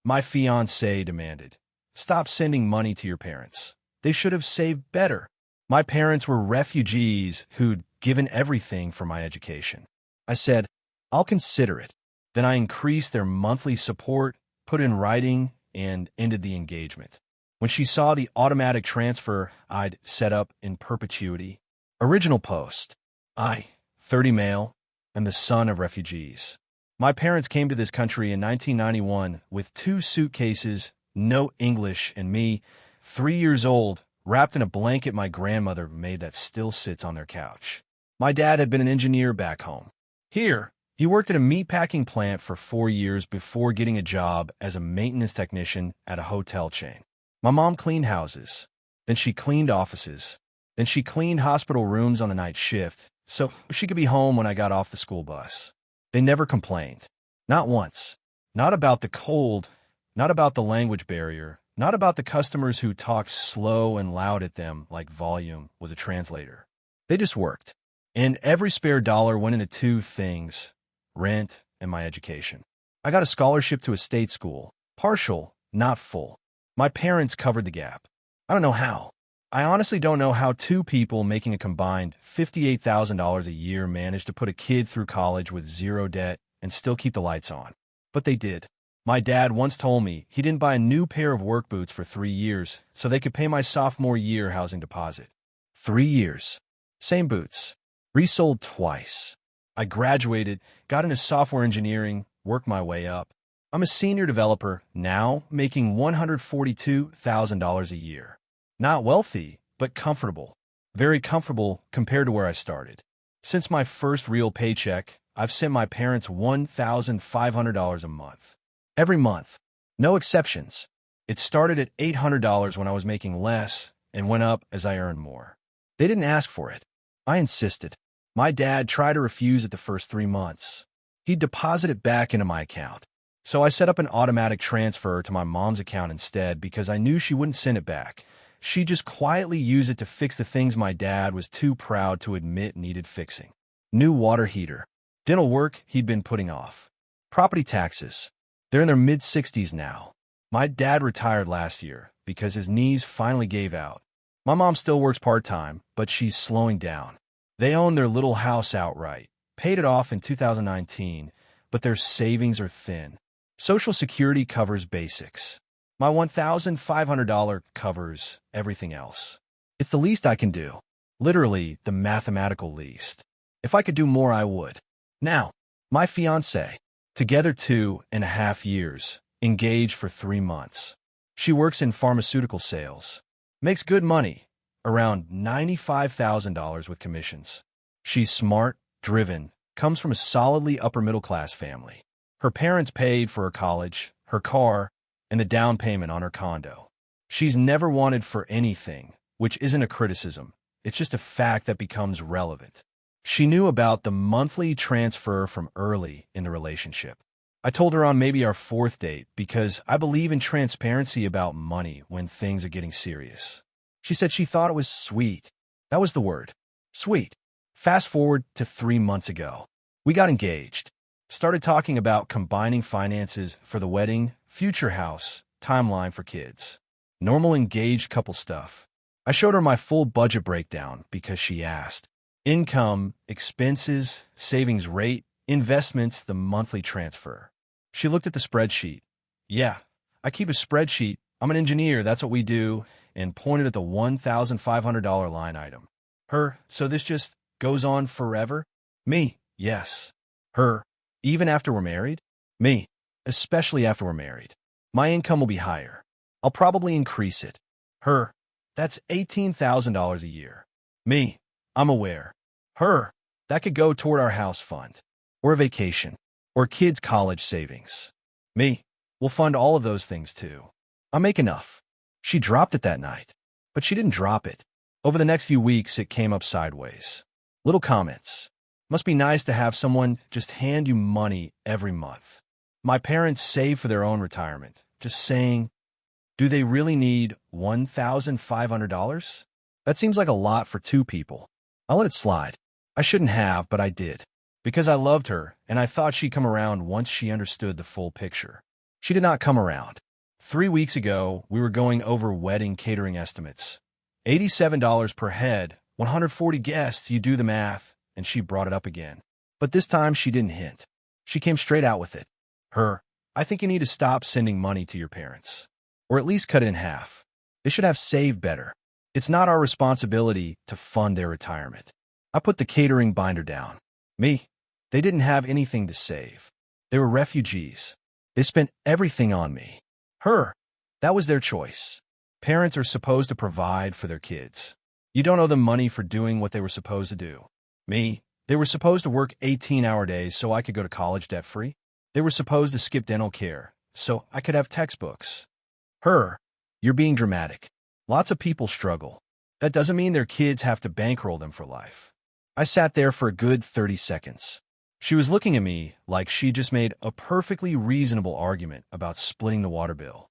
My fiancée demanded. Stop sending money to your parents. They should have saved better. My parents were refugees who'd given everything for my education. I said, I'll consider it. Then I increased their monthly support, put in writing, and ended the engagement. When she saw the automatic transfer I'd set up in perpetuity, original post, I, 30 male, am the son of refugees. My parents came to this country in 1991 with 2 suitcases, no English, and me, 3 years old, wrapped in a blanket my grandmother made that still sits on their couch. My dad had been an engineer back home. Here, he worked at a meatpacking plant for 4 years before getting a job as a maintenance technician at a hotel chain. My mom cleaned houses. Then she cleaned offices. Then she cleaned hospital rooms on a night shift so she could be home when I got off the school bus. They never complained. Not once. Not about the cold. Not about the language barrier. Not about the customers who talked slow and loud at them like volume was a translator. They just worked. And every spare dollar went into 2 things: rent and my education. I got a scholarship to a state school. Partial, not full. My parents covered the gap. I don't know how. I honestly don't know how 2 people making a combined $58,000 a year managed to put a kid through college with 0 debt and still keep the lights on. But they did. My dad once told me he didn't buy a new pair of work boots for 3 years so they could pay my sophomore year housing deposit. 3 years. Same boots. Resold twice. I graduated, got into software engineering, worked my way up. I'm a senior developer now, making $142,000 a year. Not wealthy, but comfortable. Very comfortable compared to where I started. Since my first real paycheck, I've sent my parents $1,500 a month. Every month. No exceptions. It started at $800 when I was making less and went up as I earned more. They didn't ask for it. I insisted. My dad tried to refuse it the first 3 months. He'd deposit it back into my account. So I set up an automatic transfer to my mom's account instead because I knew she wouldn't send it back. She'd just quietly use it to fix the things my dad was too proud to admit needed fixing. New water heater. Dental work he'd been putting off. Property taxes. They're in their mid-60s now. My dad retired last year because his knees finally gave out. My mom still works part-time, but she's slowing down. They own their little house outright, paid it off in 2019, but their savings are thin. Social Security covers basics. My $1,500 covers everything else. It's the least I can do. Literally, the mathematical least. If I could do more, I would. Now, my fiancée. Together 2.5 years. Engaged for 3 months. She works in pharmaceutical sales. Makes good money. Around $95,000 with commissions. She's smart, driven, comes from a solidly upper-middle-class family. Her parents paid for her college, her car, and the down payment on her condo. She's never wanted for anything, which isn't a criticism. It's just a fact that becomes relevant. She knew about the monthly transfer from early in the relationship. I told her on maybe our 4th date because I believe in transparency about money when things are getting serious. She said she thought it was sweet. That was the word. Sweet. Fast forward to 3 months ago. We got engaged. Started talking about combining finances for the wedding, future house, timeline for kids. Normal engaged couple stuff. I showed her my full budget breakdown because she asked. Income, expenses, savings rate, investments, the monthly transfer. She looked at the spreadsheet. Yeah, I keep a spreadsheet. I'm an engineer, that's what we do, and pointed at the $1,500 line item. Her, so this just goes on forever? Me, yes. Her, even after we're married? Me, especially after we're married. My income will be higher. I'll probably increase it. Her, that's $18,000 a year. Me, I'm aware. Her, that could go toward our house fund, or a vacation, or kids' college savings. Me, we'll fund all of those things too. I make enough. She dropped it that night, but she didn't drop it. Over the next few weeks, it came up sideways. Little comments. Must be nice to have someone just hand you money every month. My parents save for their own retirement. Just saying, do they really need $1,500? That seems like a lot for 2 people. I let it slide. I shouldn't have, but I did. Because I loved her, and I thought she'd come around once she understood the full picture. She did not come around. 3 weeks ago, we were going over wedding catering estimates. $87 per head, 140 guests, you do the math, and she brought it up again. But this time she didn't hint. She came straight out with it. I think you need to stop sending money to your parents. Or at least cut it in half. They should have saved better. It's not our responsibility to fund their retirement. I put the catering binder down. They didn't have anything to save. They were refugees. They spent everything on me. That was their choice. Parents are supposed to provide for their kids. You don't owe them money for doing what they were supposed to do. They were supposed to work 18-hour days so I could go to college debt-free. They were supposed to skip dental care so I could have textbooks. You're being dramatic. Lots of people struggle. That doesn't mean their kids have to bankroll them for life. I sat there for a good 30 seconds. She was looking at me like she just made a perfectly reasonable argument about splitting the water bill.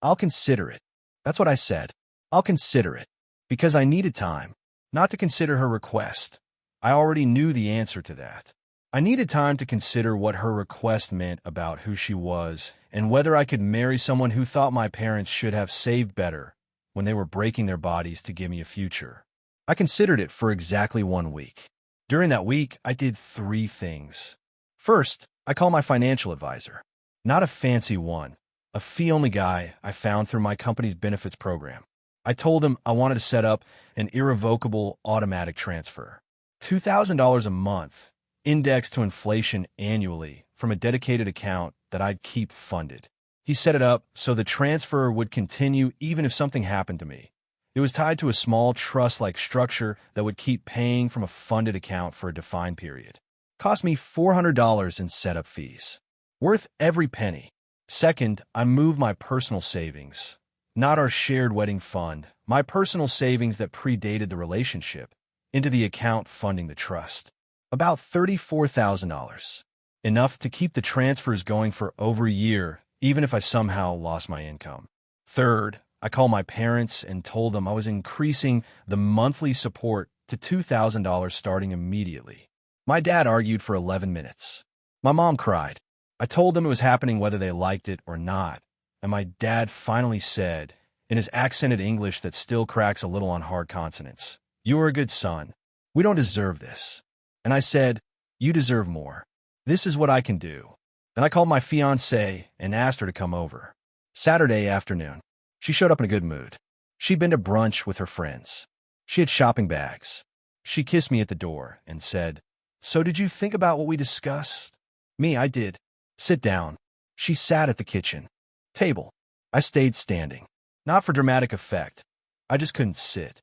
I'll consider it. That's what I said. I'll consider it. Because I needed time, not to consider her request. I already knew the answer to that. I needed time to consider what her request meant about who she was and whether I could marry someone who thought my parents should have saved better when they were breaking their bodies to give me a future. I considered it for exactly 1 week. During that week, I did 3 things. First, I called my financial advisor. Not a fancy one, a fee-only guy I found through my company's benefits program. I told him I wanted to set up an irrevocable automatic transfer. $2,000 a month, indexed to inflation annually, from a dedicated account that I'd keep funded. He set it up so the transfer would continue even if something happened to me. It was tied to a small trust-like structure that would keep paying from a funded account for a defined period. Cost me $400 in setup fees. Worth every penny. Second, I moved my personal savings, not our shared wedding fund, my personal savings that predated the relationship, into the account funding the trust. About $34,000. Enough to keep the transfers going for over a year, even if I somehow lost my income. Third, I called my parents and told them I was increasing the monthly support to $2,000 starting immediately. My dad argued for 11 minutes. My mom cried. I told them it was happening whether they liked it or not, and my dad finally said, in his accented English that still cracks a little on hard consonants, "You are a good son. We don't deserve this." And I said, "You deserve more. This is what I can do." Then I called my fiancée and asked her to come over. Saturday afternoon. She showed up in a good mood. She'd been to brunch with her friends. She had shopping bags. She kissed me at the door and said, "So did you think about what we discussed?" I did. "Sit down." She sat at the kitchen table. I stayed standing. Not for dramatic effect. I just couldn't sit.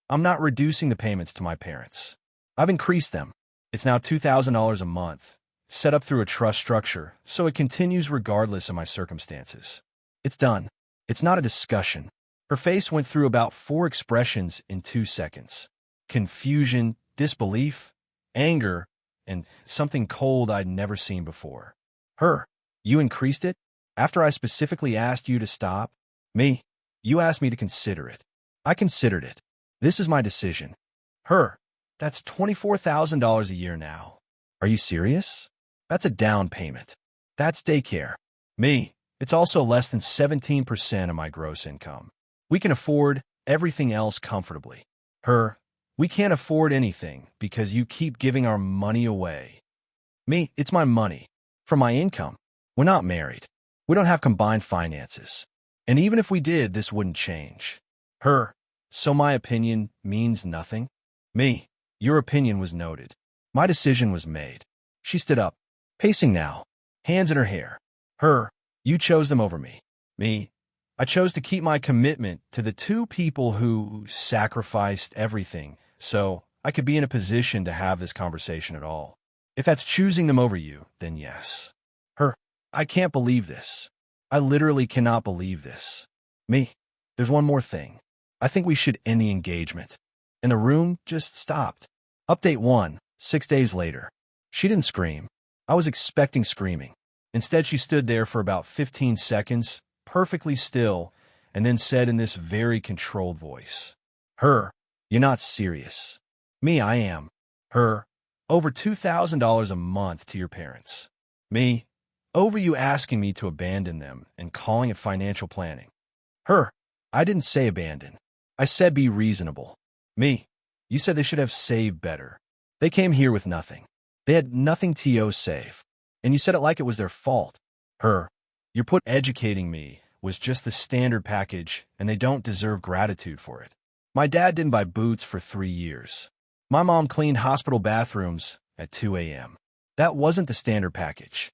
I'm not reducing the payments to my parents. I've increased them. It's now $2,000 a month, set up through a trust structure, so it continues regardless of my circumstances. It's done. It's not a discussion. Her face went through about 4 expressions in 2 seconds. Confusion, disbelief, anger, and something cold I'd never seen before. You increased it? After I specifically asked you to stop? You asked me to consider it. I considered it. This is my decision. That's $24,000 a year now. Are you serious? That's a down payment. That's daycare. It's also less than 17% of my gross income. We can afford everything else comfortably. We can't afford anything because you keep giving our money away. It's my money. From my income. We're not married. We don't have combined finances. And even if we did, this wouldn't change. So my opinion means nothing? Your opinion was noted. My decision was made. She stood up, pacing now, hands in her hair. You chose them over me. I chose to keep my commitment to the 2 people who sacrificed everything so I could be in a position to have this conversation at all. If that's choosing them over you, then yes. I can't believe this. I literally cannot believe this. There's one more thing. I think we should end the engagement. And the room just stopped. Update 1, 6 days later. She didn't scream. I was expecting screaming. Instead, she stood there for about 15 seconds, perfectly still, and then said in this very controlled voice, "You're not serious." I am. Over $2,000 a month to your parents. over you asking me to abandon them and calling it financial planning. Her, I didn't say abandon. I said be reasonable. Me, you said they should have saved better. They came here with nothing. They had nothing to save. And you said it like it was their fault. Her, your put educating me was just the standard package and they don't deserve gratitude for it. My dad didn't buy boots for 3 years. My mom cleaned hospital bathrooms at 2 a.m. That wasn't the standard package.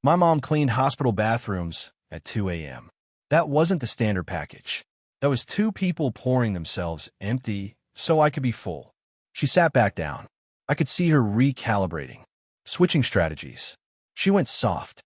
My mom cleaned hospital bathrooms at 2 a.m. That wasn't the standard package. That was 2 people pouring themselves empty so I could be full. She sat back down. I could see her recalibrating, switching strategies. She went soft.